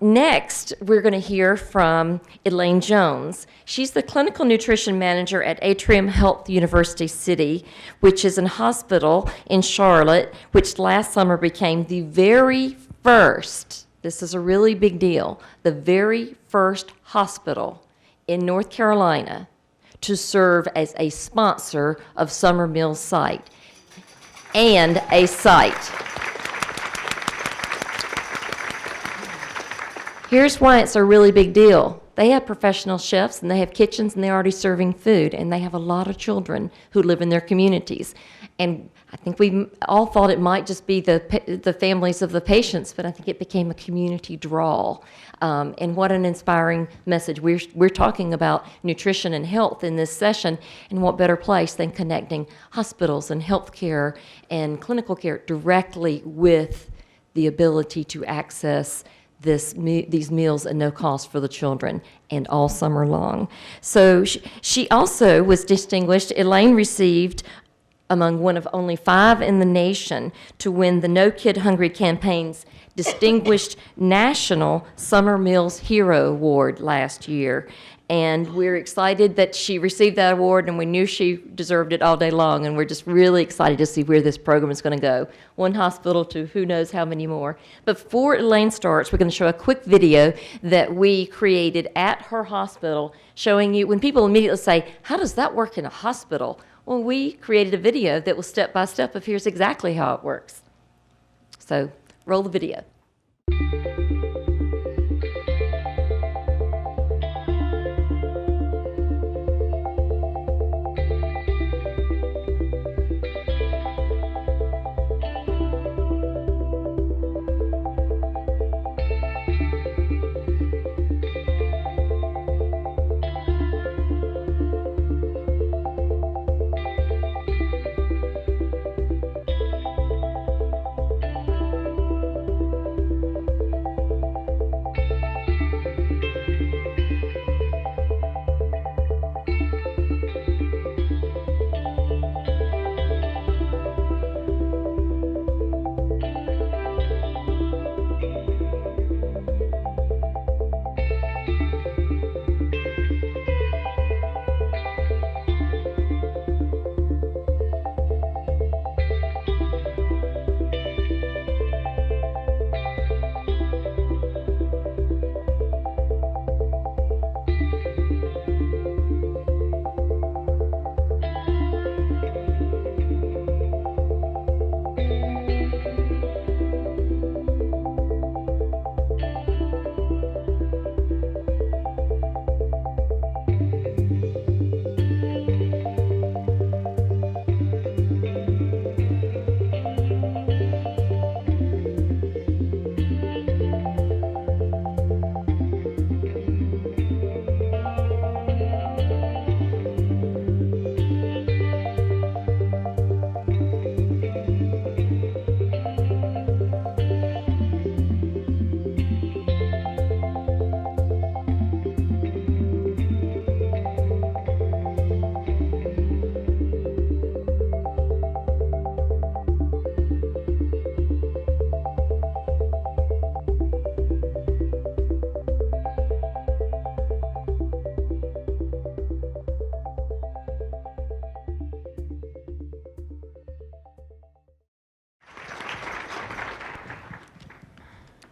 Next, we're going to hear from Elaine Jones. She's the clinical nutrition manager at Atrium Health University City, which is a hospital in Charlotte, which last summer became the very first, this is a really big deal, the very first hospital in North Carolina to serve as a sponsor of Summer Mills site and a site. Here's why it's a really big deal. They have professional chefs, and they have kitchens, and they're already serving food, and they have a lot of children who live in their communities. And I think we all thought it might just be the families of the patients, but I think it became a community draw. And what an inspiring message. We're talking about nutrition and health in this session, and what better place than connecting hospitals and healthcare and clinical care directly with the ability to access these meals at no cost for the children, and all summer long. So she also was distinguished. Elaine received among one of only 5 in the nation to win the No Kid Hungry campaign's Distinguished National Summer Meals Hero Award last year. And we're excited that she received that award, and we knew she deserved it all day long, and we're just really excited to see where this program is going to go. One hospital to who knows how many more. But before Elaine starts, we're going to show a quick video that we created at her hospital showing you, when people immediately say, how does that work in a hospital? Well, we created a video that was step-by-step of here's exactly how it works. So roll the video.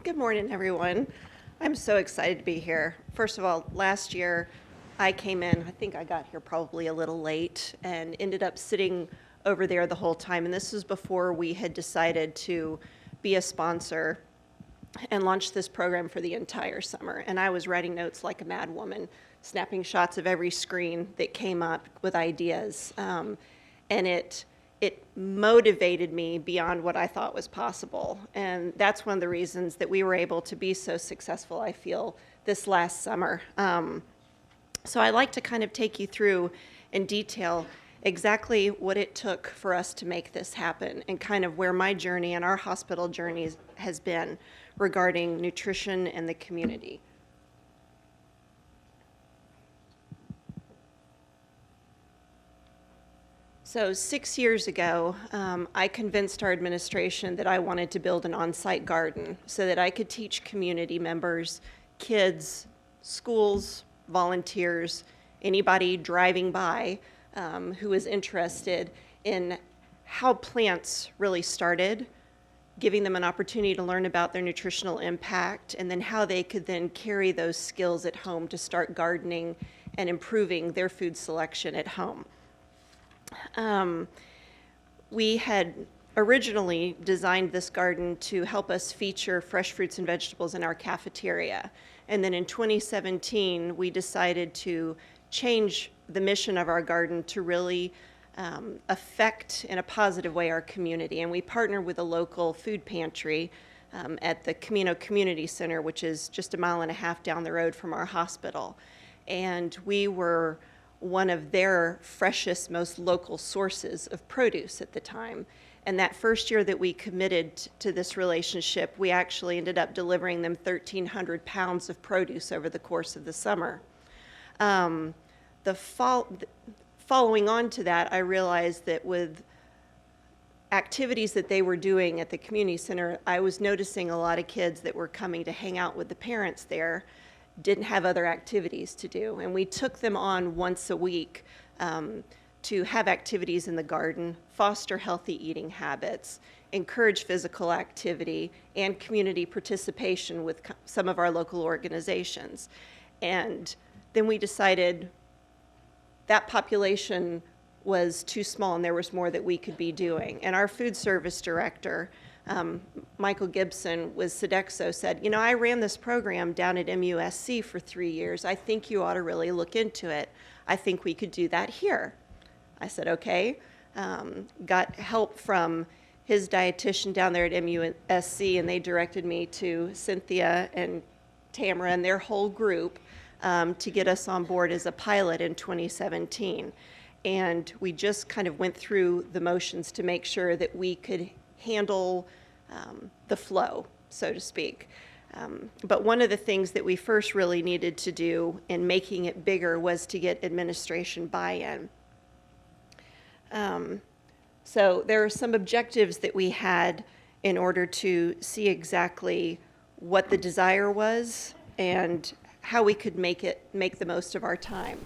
Good morning, everyone. I'm so excited to be here. First of all, last year I came in, I think I got here probably a little late, and ended up sitting over there the whole time. And this was before we had decided to be a sponsor and launch this program for the entire summer. And I was writing notes like a mad woman, snapping shots of every screen that came up with ideas. And it motivated me beyond what I thought was possible. And that's one of the reasons that we were able to be so successful, I feel, this last summer. So I'd like to kind of take you through in detail exactly what it took for us to make this happen, and kind of where my journey and our hospital journey has been regarding nutrition and the community. So 6 years ago, I convinced our administration that I wanted to build an on-site garden so that I could teach community members, kids, schools, volunteers, anybody driving by who is interested in how plants really started, giving them an opportunity to learn about their nutritional impact, and then how they could then carry those skills at home to start gardening and improving their food selection at home. We had originally designed this garden to help us feature fresh fruits and vegetables in our cafeteria. And then in 2017, we decided to change the mission of our garden to really affect in a positive way our community. And we partnered with a local food pantry at the Camino Community Center, which is just a mile and a half down the road from our hospital. And we were one of their freshest, most local sources of produce at the time. And that first year that we committed to this relationship, we actually ended up delivering them 1,300 pounds of produce over the course of the summer. Following on to that, I realized that with activities that they were doing at the community center, I was noticing a lot of kids that were coming to hang out with the parents there didn't have other activities to do. And we took them on once a week to have activities in the garden, foster healthy eating habits, encourage physical activity, and community participation with some of our local organizations. And then we decided that population was too small and there was more that we could be doing. And our food service director, Michael Gibson with Sodexo, said, you know, I ran this program down at MUSC for 3 years. I think you ought to really look into it. I think we could do that here. I said, okay. Got help from his dietitian down there at MUSC, and they directed me to Cynthia and Tamara and their whole group to get us on board as a pilot in 2017. And we just kind of went through the motions to make sure that we could handle the flow, so to speak. But one of the things that we first really needed to do in making it bigger was to get administration buy-in. So there are some objectives that we had in order to see exactly what the desire was and how we could make the most of our time.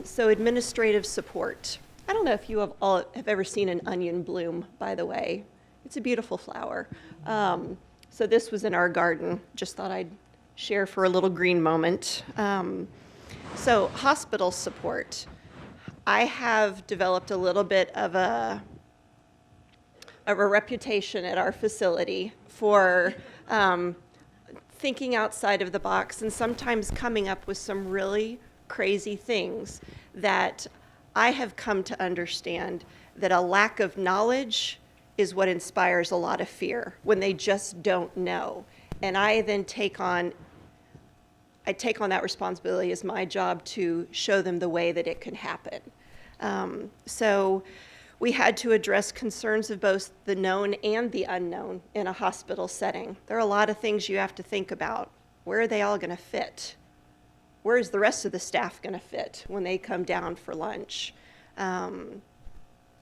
So administrative support. I don't know if you have ever seen an onion bloom, by the way. It's a beautiful flower. So this was in our garden. Just thought I'd share for a little green moment. So hospital support. I have developed a little bit of a reputation at our facility for thinking outside of the box and sometimes coming up with some really crazy things that I have come to understand that a lack of knowledge is what inspires a lot of fear when they just don't know. And I then take on that responsibility as my job to show them the way that it can happen. So we had to address concerns of both the known and the unknown in a hospital setting. There are a lot of things you have to think about. Where are they all going to fit? Where is the rest of the staff going to fit when they come down for lunch?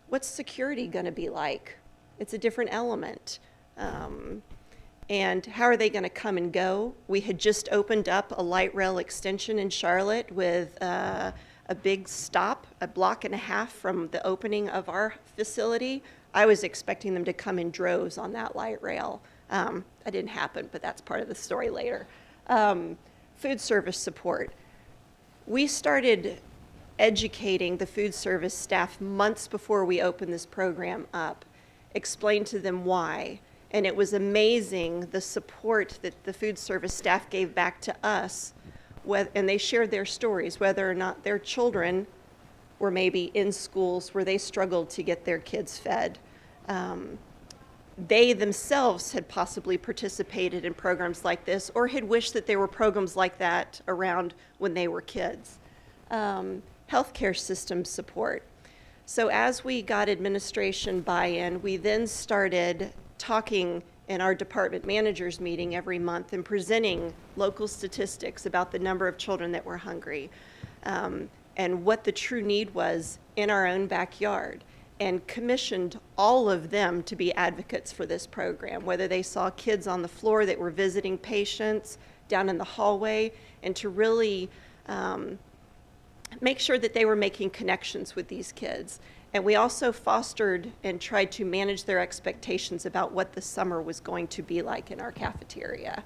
What's security going to be like? It's a different element. And how are they going to come and go? We had just opened up a light rail extension in Charlotte with a big stop, a block and a half from the opening of our facility. I was expecting them to come in droves on that light rail. That didn't happen, but that's part of the story later. Food service support. We started educating the food service staff months before we opened this program up, explained to them why. And it was amazing the support that the food service staff gave back to us, and they shared their stories, whether or not their children were maybe in schools where they struggled to get their kids fed. They themselves had possibly participated in programs like this or had wished that there were programs like that around when they were kids. Healthcare system support. So as we got administration buy-in, we then started talking in our department managers meeting every month and presenting local statistics about the number of children that were hungry and what the true need was in our own backyard. and commissioned all of them to be advocates for this program, whether they saw kids on the floor that were visiting patients down in the hallway, and to really make sure that they were making connections with these kids. And we also fostered and tried to manage their expectations about what the summer was going to be like in our cafeteria.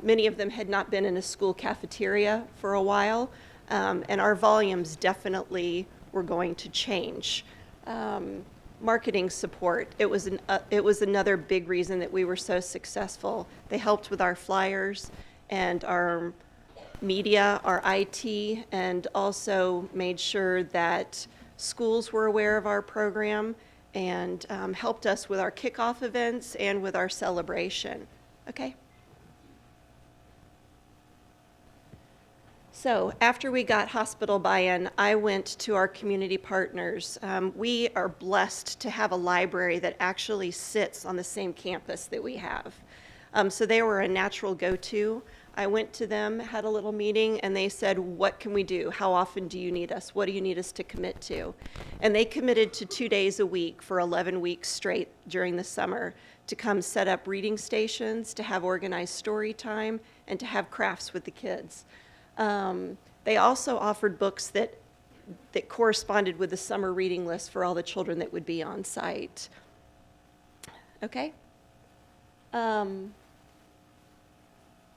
Many of them had not been in a school cafeteria for a while, and our volumes definitely were going to change. Marketing support, it was another big reason that we were so successful. They helped with our flyers and our media, our IT, and also made sure that schools were aware of our program, and helped us with our kickoff events and with our celebration. Okay. So after we got hospital buy-in, I went to our community partners. We are blessed to have a library that actually sits on the same campus that we have. So they were a natural go-to. I went to them, had a little meeting, and they said, what can we do? How often do you need us? What do you need us to commit to? And they committed to 2 days a week for 11 weeks straight during the summer to come set up reading stations, to have organized story time, and to have crafts with the kids. They also offered books that corresponded with the summer reading list for all the children that would be on site. Okay?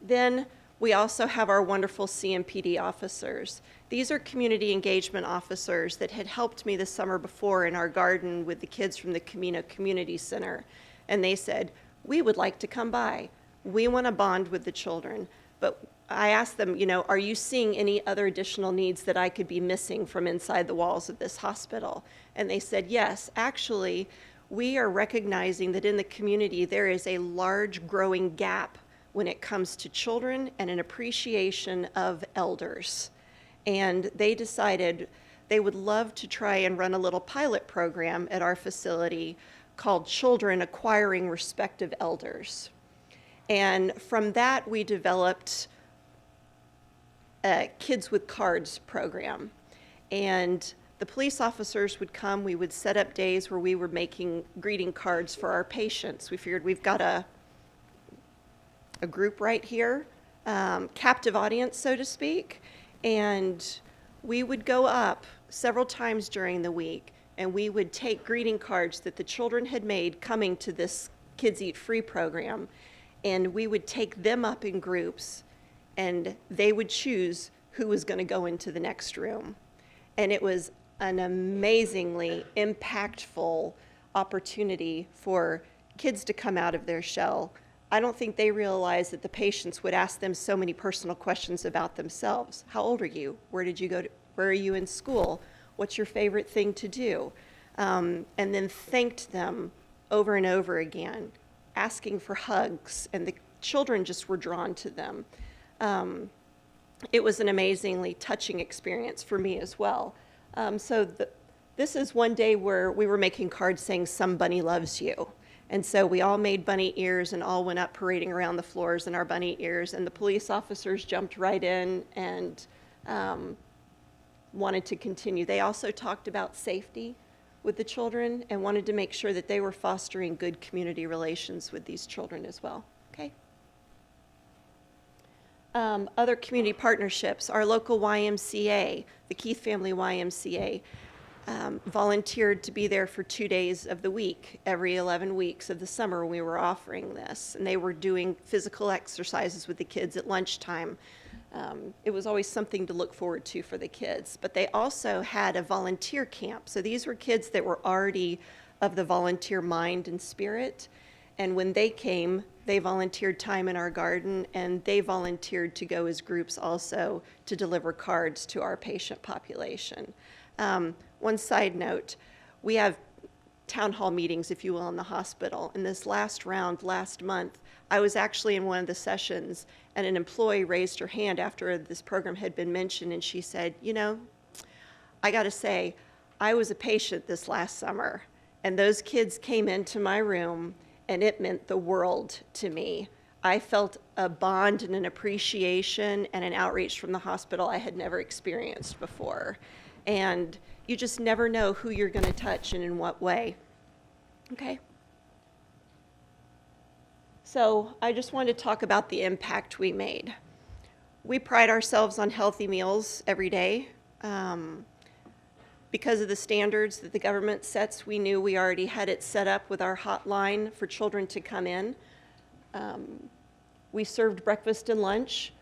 Then we also have our wonderful CMPD officers. These are community engagement officers that had helped me the summer before in our garden with the kids from the Camino Community Center. And they said, we would like to come by. We want to bond with the children. But I asked them, are you seeing any other additional needs that I could be missing from inside the walls of this hospital? And they said, yes, actually, we are recognizing that in the community there is a large growing gap when it comes to children and an appreciation of elders. And they decided they would love to try and run a little pilot program at our facility called Children Acquiring Respect of Elders. And from that, we developed a Kids with Cards program. And the police officers would come. We would set up days where we were making greeting cards for our patients. We figured we've got a group right here, captive audience, so to speak. And we would go up several times during the week, and we would take greeting cards that the children had made coming to this Kids Eat Free program, and we would take them up in groups, and they would choose who was going to go into the next room. And it was an amazingly impactful opportunity for kids to come out of their shell. I don't think they realized that the patients would ask them so many personal questions about themselves. How old are you? Where did you go to? Where are you in school? What's your favorite thing to do? And then thanked them over and over again, asking for hugs, and the children just were drawn to them. It was an amazingly touching experience for me as well. This is one day where we were making cards saying, "Some bunny loves you." And so we all made bunny ears and all went up parading around the floors in our bunny ears, and the police officers jumped right in and wanted to continue. They also talked about safety with the children and wanted to make sure that they were fostering good community relations with these children as well. Okay. Other community partnerships, our local YMCA, the Keith Family YMCA, volunteered to be there for 2 days of the week, every 11 weeks of the summer we were offering this. And they were doing physical exercises with the kids at lunchtime. It was always something to look forward to for the kids. But they also had a volunteer camp. So these were kids that were already of the volunteer mind and spirit. And when they came, they volunteered time in our garden, and they volunteered to go as groups also to deliver cards to our patient population. One side note, we have town hall meetings, if you will, in the hospital. In this last round, last month, I was actually in one of the sessions, and an employee raised her hand after this program had been mentioned, and she said, I got to say, I was a patient this last summer, and those kids came into my room, and it meant the world to me. I felt a bond and an appreciation and an outreach from the hospital I had never experienced before. And you just never know who you're going to touch and in what way. Okay? So I just wanted to talk about the impact we made. We pride ourselves on healthy meals every day. Because of the standards that the government sets, we knew we already had it set up with our hotline for children to come in. We served breakfast and lunch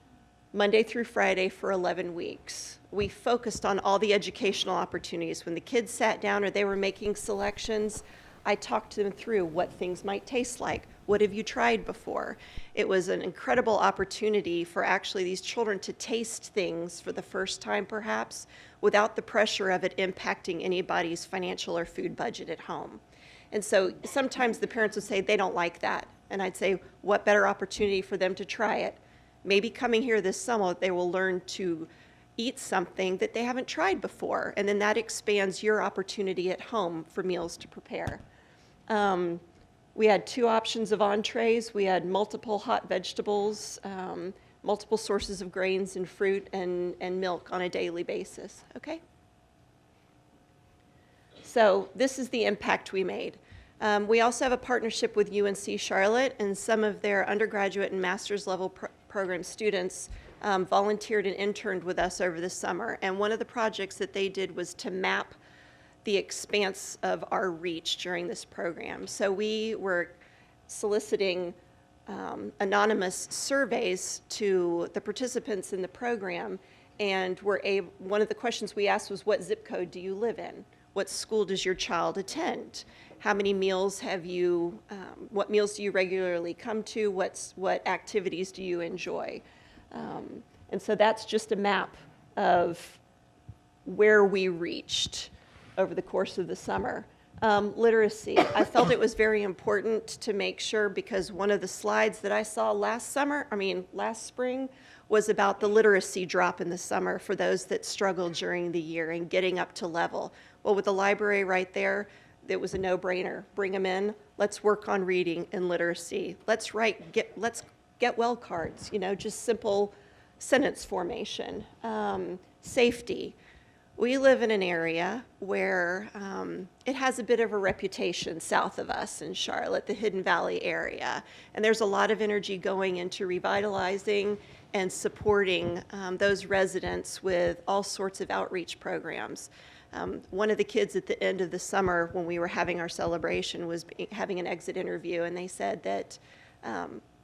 Monday through Friday for 11 weeks. We focused on all the educational opportunities. When the kids sat down or they were making selections, I talked them through what things might taste like. What have you tried before? It was an incredible opportunity for actually these children to taste things for the first time, perhaps, without the pressure of it impacting anybody's financial or food budget at home. And so sometimes the parents would say they don't like that. And I'd say, what better opportunity for them to try it? Maybe coming here this summer, they will learn to eat something that they haven't tried before. And then that expands your opportunity at home for meals to prepare. We had 2 options of entrees. We had multiple hot vegetables, multiple sources of grains and fruit and milk on a daily basis, okay? So this is the impact we made. We also have a partnership with UNC Charlotte, and some of their undergraduate and master's level program students volunteered and interned with us over the summer. And one of the projects that they did was to map the expanse of our reach during this program. So we were soliciting anonymous surveys to the participants in the program, and one of the questions we asked was, what zip code do you live in? What school does your child attend? How many meals have you, what meals do you regularly come to? What activities do you enjoy? And so that's just a map of where we reached over the course of the summer. Literacy. I felt it was very important to make sure, because one of the slides that I saw last spring, was about the literacy drop in the summer for those that struggled during the year and getting up to level. Well, with the library right there, it was a no-brainer. Bring them in. Let's work on reading and literacy. Let's get well cards, just simple sentence formation. Safety. We live in an area where it has a bit of a reputation south of us in Charlotte, the Hidden Valley area. And there's a lot of energy going into revitalizing and supporting those residents with all sorts of outreach programs. One of the kids at the end of the summer when we were having our celebration was having an exit interview, and they said that,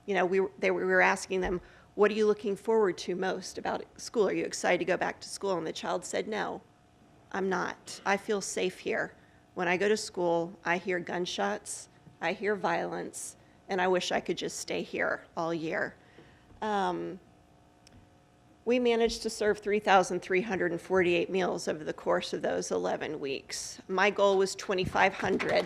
we were asking them, what are you looking forward to most about school? Are you excited to go back to school? And the child said, no, I'm not. I feel safe here. When I go to school, I hear gunshots, I hear violence, and I wish I could just stay here all year. We managed to serve 3,348 meals over the course of those 11 weeks. My goal was 2,500.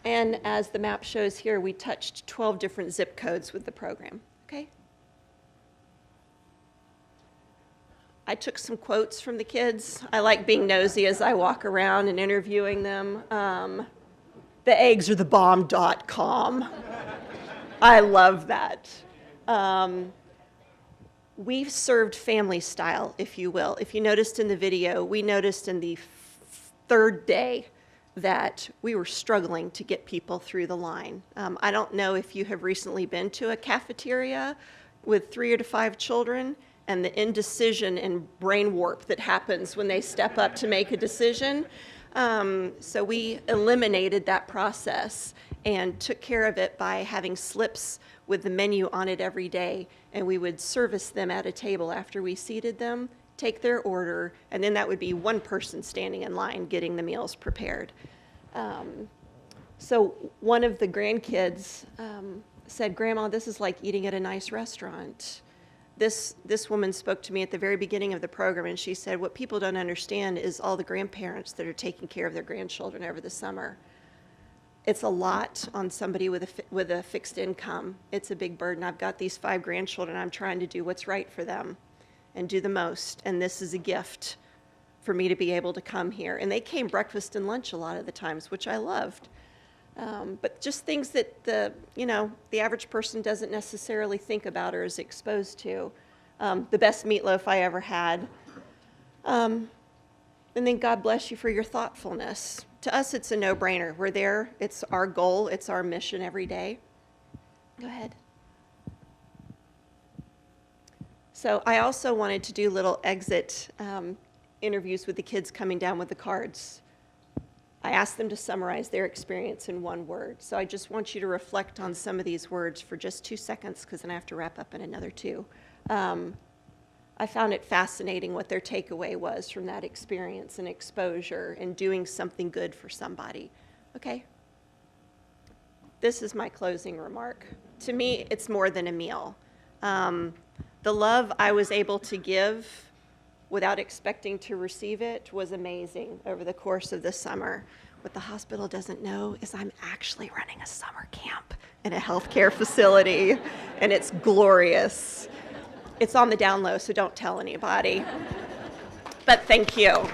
And as the map shows here, we touched 12 different zip codes with the program, okay? I took some quotes from the kids. I like being nosy as I walk around and interviewing them. The eggs are the bomb.com. I love that. We've served family style, if you will. If you noticed in the video, we noticed in the third day that we were struggling to get people through the line. I don't know if you have recently been to a cafeteria with 3 to 5 children and the indecision and brain warp that happens when they step up to make a decision. So we eliminated that process and took care of it by having slips with the menu on it every day, and we would service them at a table after we seated them, take their order, and then that would be one person standing in line getting the meals prepared. So one of the grandkids said, Grandma, this is like eating at a nice restaurant. This woman spoke to me at the very beginning of the program, and she said, what people don't understand is all the grandparents that are taking care of their grandchildren over the summer. It's a lot on somebody with a fixed income. It's a big burden. I've got these 5 grandchildren. I'm trying to do what's right for them and do the most, and this is a gift for me to be able to come here. And they came breakfast and lunch a lot of the times, which I loved. But just things that the average person doesn't necessarily think about or is exposed to. The best meatloaf I ever had. And then God bless you for your thoughtfulness. To us, it's a no-brainer. We're there. It's our goal. It's our mission every day. Go ahead. So I also wanted to do little exit interviews with the kids coming down with the cards. I asked them to summarize their experience in one word. So I just want you to reflect on some of these words for just 2 seconds, because then I have to wrap up in another 2. I found it fascinating what their takeaway was from that experience and exposure and doing something good for somebody. Okay? This is my closing remark. To me, it's more than a meal. The love I was able to give without expecting to receive it was amazing over the course of the summer. What the hospital doesn't know is I'm actually running a summer camp in a healthcare facility, and it's glorious. It's on the down low, so don't tell anybody. But thank you.